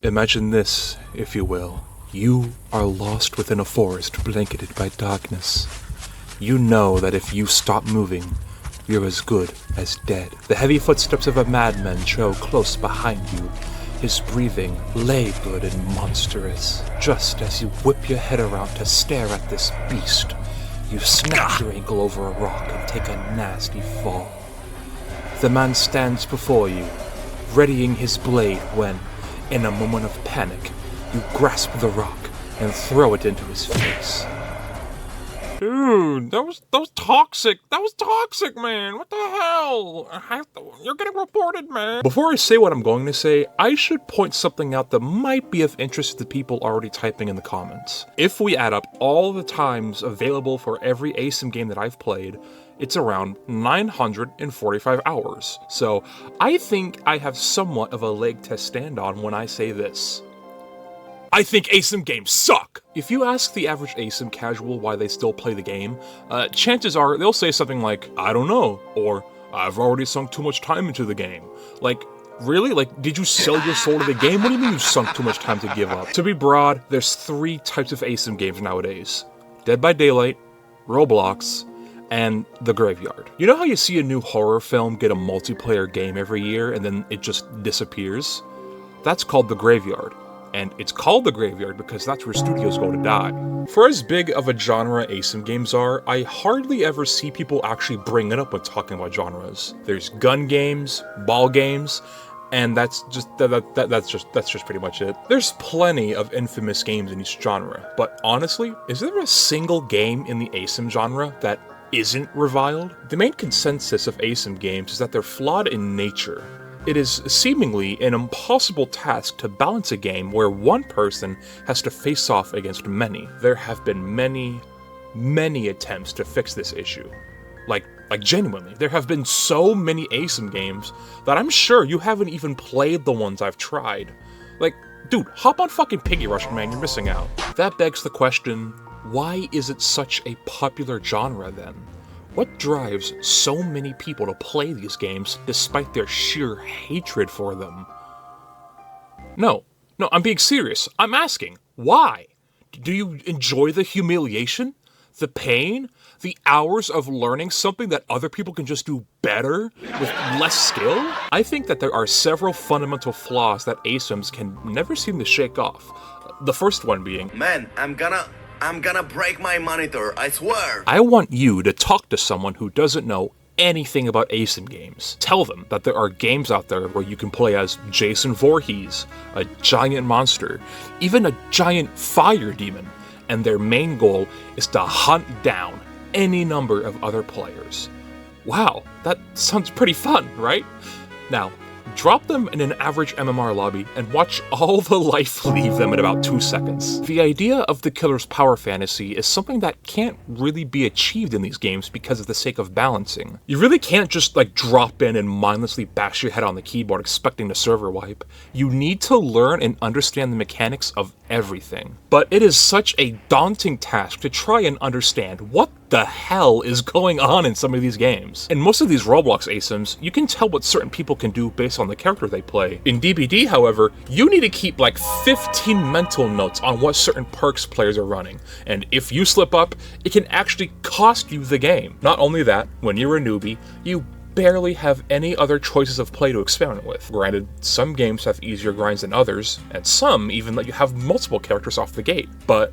Imagine this, if you will. You are lost within a forest blanketed by darkness. You know that if you stop moving, you're as good as dead. The heavy footsteps of a madman trail close behind you, his breathing labored and monstrous. Just as you whip your head around to stare at this beast, you snap your ankle over a rock and take a nasty fall. The man stands before you, readying his blade when, in a moment of panic, you grasp the rock and throw it into his face. Dude, that was toxic. That was toxic, man. What the hell? You're getting reported, man. Before I say what I'm going to say, I should point something out that might be of interest to people already typing in the comments. If we add up all the times available for every ASYM game that I've played, it's around 945 hours. So I think I have somewhat of a leg to stand on when I say this. I think ASYM games suck! If you ask the average ASYM casual why they still play the game, chances are they'll say something like, I don't know, or I've already sunk too much time into the game. Like, really? Like, did you sell your soul to the game? What do you mean you sunk too much time to give up? To be broad, there's 3 types of ASYM games nowadays. Dead by Daylight, Roblox, and The Graveyard. You know how you see a new horror film get a multiplayer game every year and then it just disappears? That's called The Graveyard. And it's called The Graveyard because that's where studios go to die. For as big of a genre ASYM games are, I hardly ever see people actually bring it up when talking about genres. There's gun games, ball games, and that's just pretty much it. There's plenty of infamous games in each genre, but honestly, is there a single game in the ASYM genre that isn't reviled? The main consensus of ASYM games is that they're flawed in nature. It is seemingly an impossible task to balance a game where one person has to face off against many. There have been many attempts to fix this issue. Like genuinely, there have been so many ASYM games that I'm sure you haven't even played the ones I've tried. Like, dude, hop on fucking Piggy Rush, man, you're missing out. That begs the question, why is it such a popular genre then? What drives so many people to play these games despite their sheer hatred for them? No, I'm being serious. I'm asking, why? Do you enjoy the humiliation? The pain? The hours of learning something that other people can just do better with less skill? I think that there are several fundamental flaws that ASYMs can never seem to shake off. The first one being, man, I'm gonna break my monitor, I swear! I want you to talk to someone who doesn't know anything about ASYM games. Tell them that there are games out there where you can play as Jason Voorhees, a giant monster, even a giant fire demon, and their main goal is to hunt down any number of other players. Wow, that sounds pretty fun, right? Now, drop them in an average MMR lobby and watch all the life leave them in about 2 seconds. The idea of the killer's power fantasy is something that can't really be achieved in these games because of the sake of balancing. You really can't just drop in and mindlessly bash your head on the keyboard expecting the server wipe. You need to learn and understand the mechanics of everything. But it is such a daunting task to try and understand what the hell is going on in some of these games. In most of these Roblox ASYMs, you can tell what certain people can do based on the character they play. In DBD, however, you need to keep 15 mental notes on what certain perks players are running, and if you slip up, it can actually cost you the game. Not only that, when you're a newbie, you barely have any other choices of play to experiment with. Granted, some games have easier grinds than others, and some even let you have multiple characters off the gate, but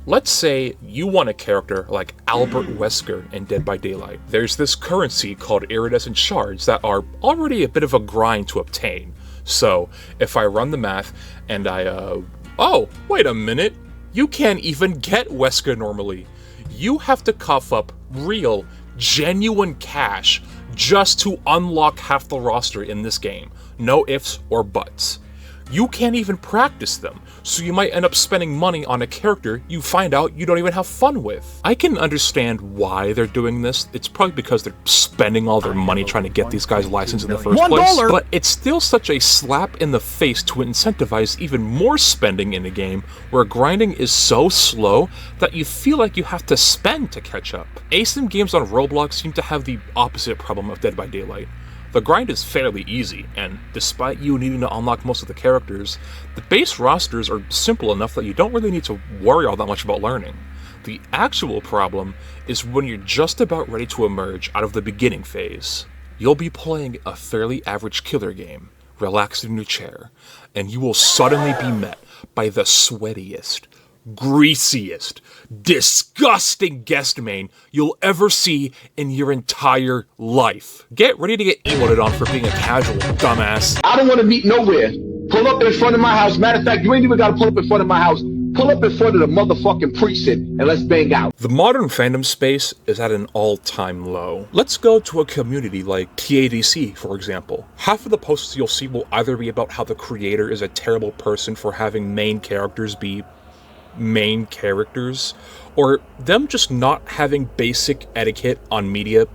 let's say you want a character like Albert Wesker in Dead by Daylight. There's this currency called iridescent shards that are already a bit of a grind to obtain. So, if I run the math and oh, wait a minute, you can't even get Wesker normally. You have to cough up real, genuine cash just to unlock half the roster in this game. No ifs or buts. You can't even practice them, so you might end up spending money on a character you find out you don't even have fun with. I can understand why they're doing this. It's probably because they're spending all their money trying to get these guys licensed in the first place, but it's still such a slap in the face to incentivize even more spending in a game where grinding is so slow that you feel like you have to spend to catch up. ASYM games on Roblox seem to have the opposite problem of Dead by Daylight. The grind is fairly easy, and despite you needing to unlock most of the characters, the base rosters are simple enough that you don't really need to worry all that much about learning. The actual problem is when you're just about ready to emerge out of the beginning phase. You'll be playing a fairly average killer game, relaxed in your chair, and you will suddenly be met by the sweatiest, greasiest, disgusting guest main you'll ever see in your entire life. Get ready to get emoted on for being a casual dumbass. I don't want to meet nowhere. Pull up in front of my house. Matter of fact, you ain't even got to pull up in front of my house. Pull up in front of the motherfucking precinct and let's bang out. The modern fandom space is at an all-time low. Let's go to a community like TADC, for example. Half of the posts you'll see will either be about how the creator is a terrible person for having main characters be main characters, or them just not having basic etiquette on media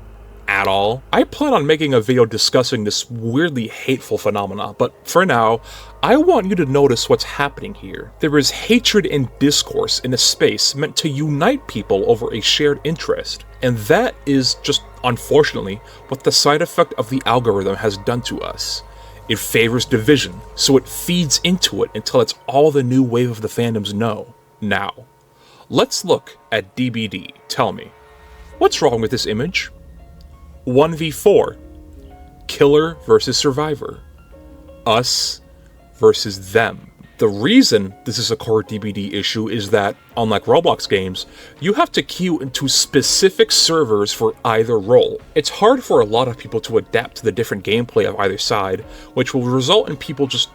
at all. I plan on making a video discussing this weirdly hateful phenomena, but for now, I want you to notice what's happening here. There is hatred and discourse in a space meant to unite people over a shared interest, and that is just, unfortunately, what the side effect of the algorithm has done to us. It favors division, so it feeds into it until it's all the new wave of the fandoms know. Now, let's look at DBD. Tell me, what's wrong with this image? 1v4. Killer versus survivor. Us versus them. The reason this is a core DBD issue is that, unlike Roblox games, you have to queue into specific servers for either role. It's hard for a lot of people to adapt to the different gameplay of either side, which will result in people just,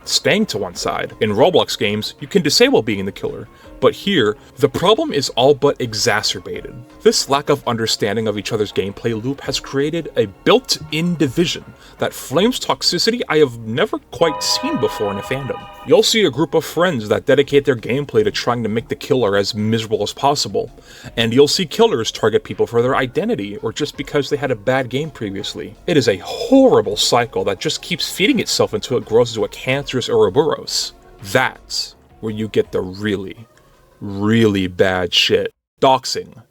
staying to one side. In Roblox games, you can disable being the killer, but here, the problem is all but exacerbated. This lack of understanding of each other's gameplay loop has created a built-in division that flames toxicity I have never quite seen before in a fandom. You'll see a group of friends that dedicate their gameplay to trying to make the killer as miserable as possible, and you'll see killers target people for their identity or just because they had a bad game previously. It is a horrible cycle that just keeps feeding itself until it grows into a cancerous Ouroboros. That's where you get the really bad shit. Doxing,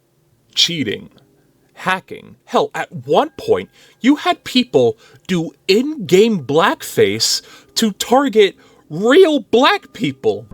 cheating, hacking. Hell, at one point, you had people do in-game blackface to target real black people.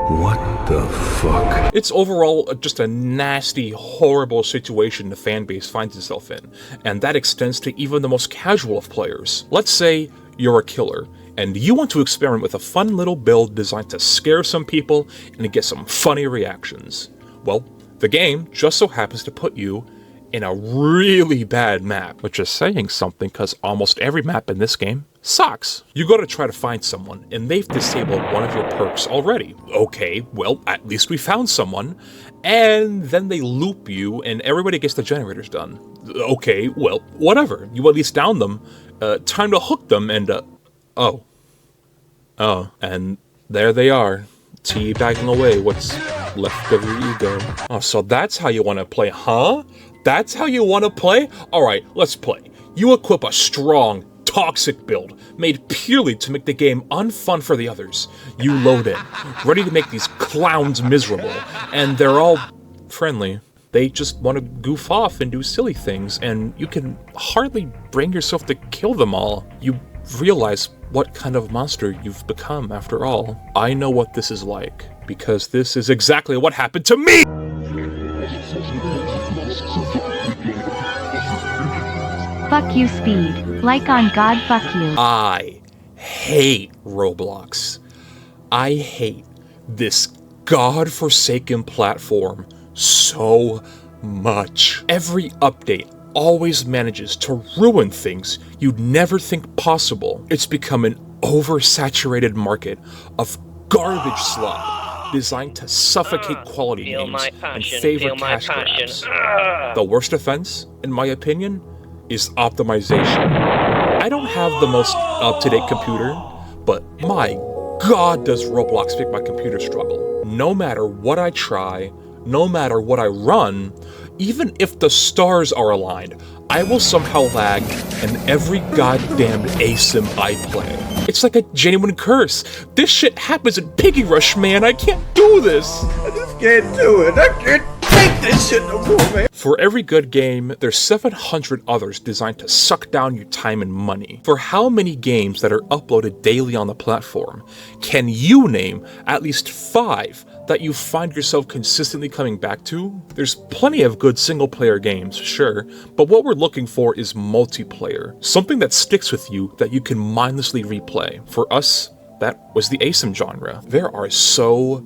What the fuck? It's overall just a nasty, horrible situation the fanbase finds itself in, and that extends to even the most casual of players. Let's say you're a killer, and you want to experiment with a fun little build designed to scare some people and get some funny reactions. Well, the game just so happens to put you in a really bad map, which is saying something because almost every map in this game sucks. You gotta try to find someone, and they've disabled one of your perks already. Okay, well, at least we found someone, and then they loop you, and everybody gets the generators done. Okay, well, whatever. You at least down them. Time to hook them, and, oh, and there they are, teabagging away what's left of your ego. Oh, so that's how you want to play, huh? That's how you want to play? Alright, let's play. You equip a strong, toxic build, made purely to make the game unfun for the others. You load in, ready to make these clowns miserable, and they're all friendly. They just want to goof off and do silly things, and you can hardly bring yourself to kill them all. You realize what kind of monster you've become after all. I know what this is like, because this is exactly what happened to me! Fuck you, Speed. Like on God, fuck you. I hate Roblox. I hate this godforsaken platform so much. Every update always manages to ruin things you'd never think possible. It's become an oversaturated market of garbage slop designed to suffocate quality games and favor cash grabs. The worst offense, in my opinion, is optimization. I don't have the most up-to-date computer, but my God does Roblox make my computer struggle. No matter what I try, no matter what I run, even if the stars are aligned, I will somehow lag in every goddamn ASYM I play. It's like a genuine curse. This shit happens in Piggy Rush, man. I can't do this. I just can't do it. I can't. hate this shit no more, man. For every good game, there's 700 others designed to suck down your time and money. For how many games that are uploaded daily on the platform, can you name at least 5 that you find yourself consistently coming back to? There's plenty of good single-player games, sure, but what we're looking for is multiplayer. Something that sticks with you that you can mindlessly replay. For us, that was the ASYM genre. There are so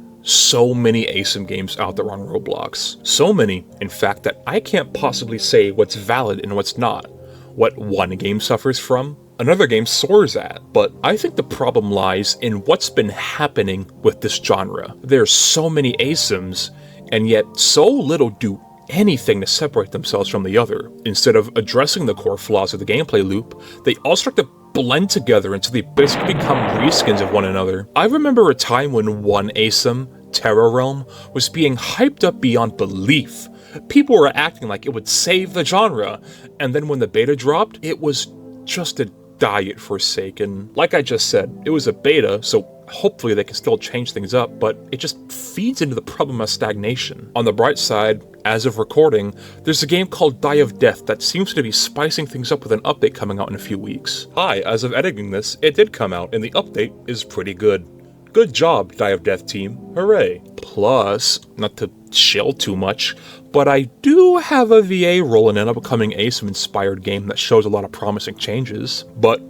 many ASYM games out there on Roblox. So many, in fact, that I can't possibly say what's valid and what's not. What one game suffers from, another game soars at. But I think the problem lies in what's been happening with this genre. There's so many ASYMs, and yet so little do anything to separate themselves from the other. Instead of addressing the core flaws of the gameplay loop, they all start to blend together until they basically become reskins of one another. I remember a time when one ASYM, Terra Realm, was being hyped up beyond belief. People were acting like it would save the genre, and then when the beta dropped, it was just a diet Forsaken. Like I just said, it was a beta, so hopefully they can still change things up, but it just feeds into the problem of stagnation. On the bright side, as of recording, there's a game called Die of Death that seems to be spicing things up with an update coming out in a few weeks. Hi, as of editing this, it did come out, and the update is pretty good. Good job, Die of Death team. Hooray. Plus, not to chill too much, but I do have a VA role in an upcoming ASYM-inspired game that shows a lot of promising changes. But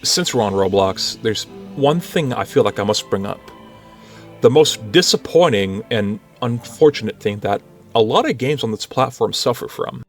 since we're on Roblox, there's one thing I feel like I must bring up. The most disappointing and unfortunate thing that a lot of games on this platform suffer from.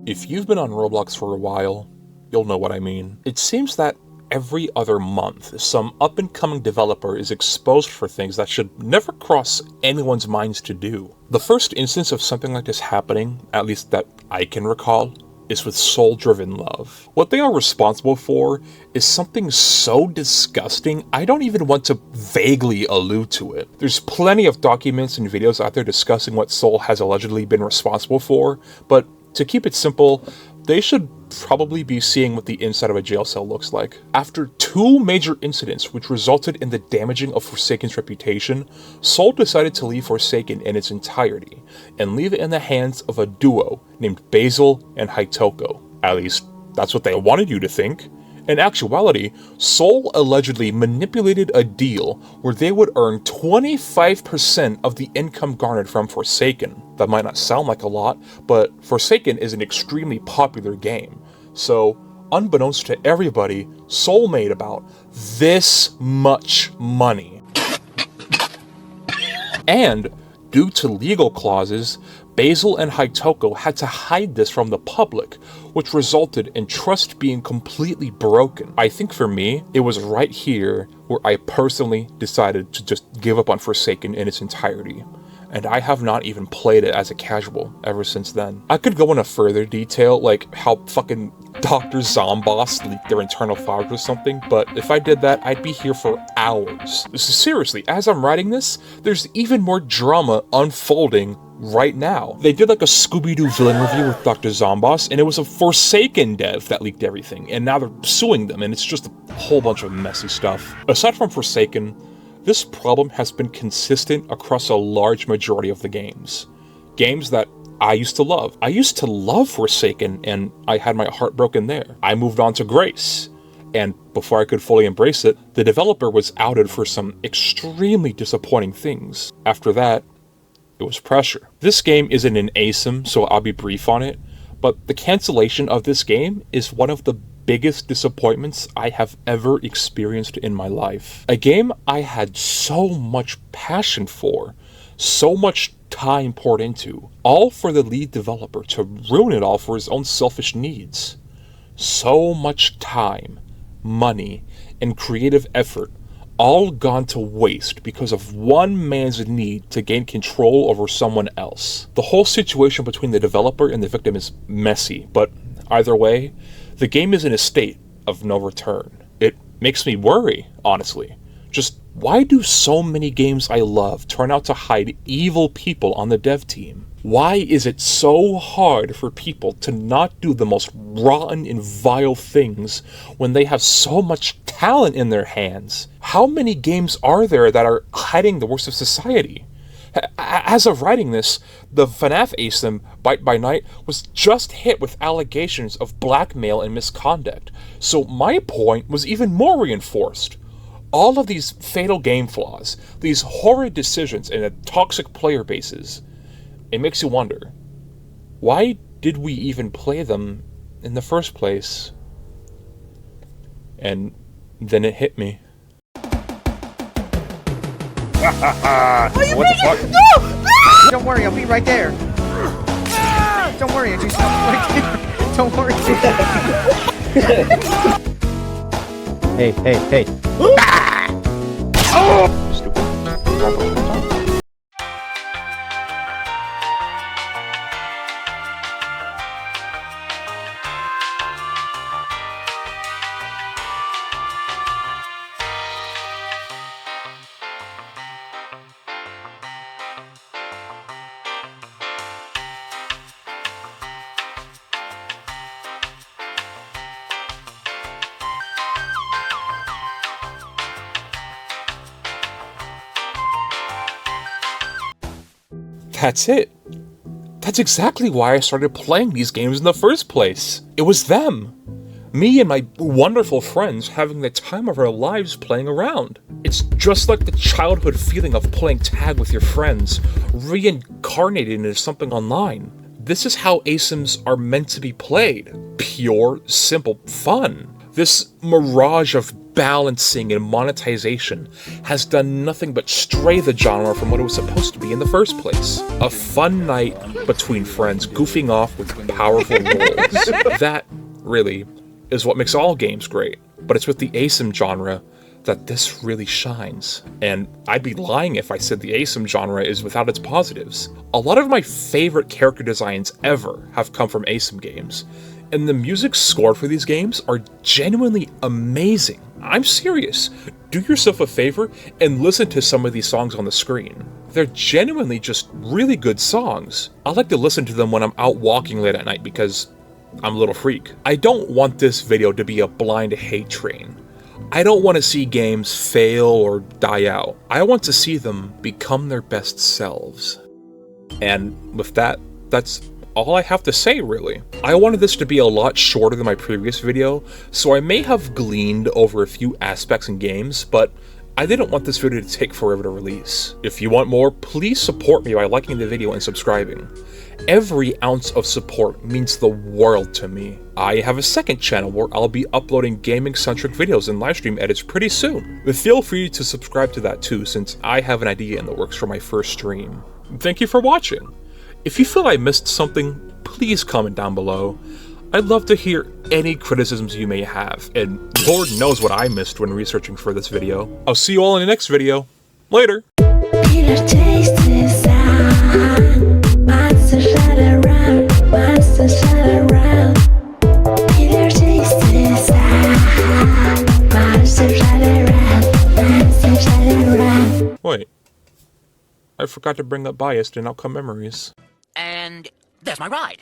If you've been on Roblox for a while, you'll know what I mean. It seems that every other month, some up-and-coming developer is exposed for things that should never cross anyone's minds to do. The first instance of something like this happening, at least that I can recall, is with Soul-Driven Love. What they are responsible for is something so disgusting, I don't even want to vaguely allude to it. There's plenty of documents and videos out there discussing what Soul has allegedly been responsible for, but to keep it simple, they should probably be seeing what the inside of a jail cell looks like. After 2 major incidents which resulted in the damaging of Forsaken's reputation, Soul decided to leave Forsaken in its entirety, and leave it in the hands of a duo named Basil and Hytoko. At least, that's what they wanted you to think. In actuality, Soul allegedly manipulated a deal where they would earn 25% of the income garnered from Forsaken. That might not sound like a lot, but Forsaken is an extremely popular game. So, unbeknownst to everybody, Soul made about this much money. And, due to legal clauses, Basil and Hytoko had to hide this from the public, which resulted in trust being completely broken. I think for me, it was right here where I personally decided to just give up on Forsaken in its entirety. And I have not even played it as a casual ever since then. I could go into further detail, like how fucking Dr. Zomboss leaked their internal files or something, but if I did that, I'd be here for hours. Seriously, as I'm writing this, there's even more drama unfolding right now. They did like a Scooby-Doo villain review with Dr. Zomboss, and it was a Forsaken dev that leaked everything, and now they're suing them, and it's just a whole bunch of messy stuff. Aside from Forsaken, this problem has been consistent across a large majority of the games. Games that I used to love. I used to love Forsaken, and I had my heart broken there. I moved on to Grace, and before I could fully embrace it, the developer was outed for some extremely disappointing things. After that, it was pressure. This game isn't an ASYM, so I'll be brief on it, but the cancellation of this game is one of the biggest disappointments I have ever experienced in my life. A game I had so much passion for, so much time poured into, all for the lead developer to ruin it all for his own selfish needs. So much time, money, and creative effort all gone to waste because of one man's need to gain control over someone else. The whole situation between the developer and the victim is messy, but either way, the game is in a state of no return. It makes me worry, honestly. Just why do so many games I love turn out to hide evil people on the dev team? Why is it so hard for people to not do the most rotten and vile things when they have so much talent in their hands? How many games are there that are hiding the worst of society? As of writing this, the FNAF ASYM, Bite by Night, was just hit with allegations of blackmail and misconduct, so my point was even more reinforced. All of these fatal game flaws, these horrid decisions and toxic player bases, it makes you wonder, why did we even play them in the first place? And then it hit me. What the fuck? No! Don't worry, I'll be right there. Don't worry, I just don't worry. Hey. Oh! Stupid. That's it. That's exactly why I started playing these games in the first place. It was them. Me and my wonderful friends having the time of our lives playing around. It's just like the childhood feeling of playing tag with your friends, reincarnated into something online. This is how ASYMs are meant to be played. Pure, simple fun. This mirage of balancing and monetization has done nothing but stray the genre from what it was supposed to be in the first place. A fun night between friends goofing off with powerful roles. That, really, is what makes all games great. But it's with the ASYM genre that this really shines. And I'd be lying if I said the ASYM genre is without its positives. A lot of my favorite character designs ever have come from ASYM games. And the music scored for these games are genuinely amazing. I'm serious. Do yourself a favor and listen to some of these songs on the screen. They're genuinely just really good songs. I like to listen to them when I'm out walking late at night because I'm a little freak. I don't want this video to be a blind hate train. I don't want to see games fail or die out. I want to see them become their best selves. And with that, that's all I have to say, really. I wanted this to be a lot shorter than my previous video, so I may have gleaned over a few aspects in games, but I didn't want this video to take forever to release. If you want more, please support me by liking the video and subscribing. Every ounce of support means the world to me. I have a second channel where I'll be uploading gaming-centric videos and livestream edits pretty soon. But feel free to subscribe to that too, since I have an idea in the works for my first stream. Thank you for watching. If you feel I missed something, please comment down below. I'd love to hear any criticisms you may have, and Lord knows what I missed when researching for this video. I'll see you all in the next video. Later! Wait, I forgot to bring up biased and outcome memories. And there's my ride.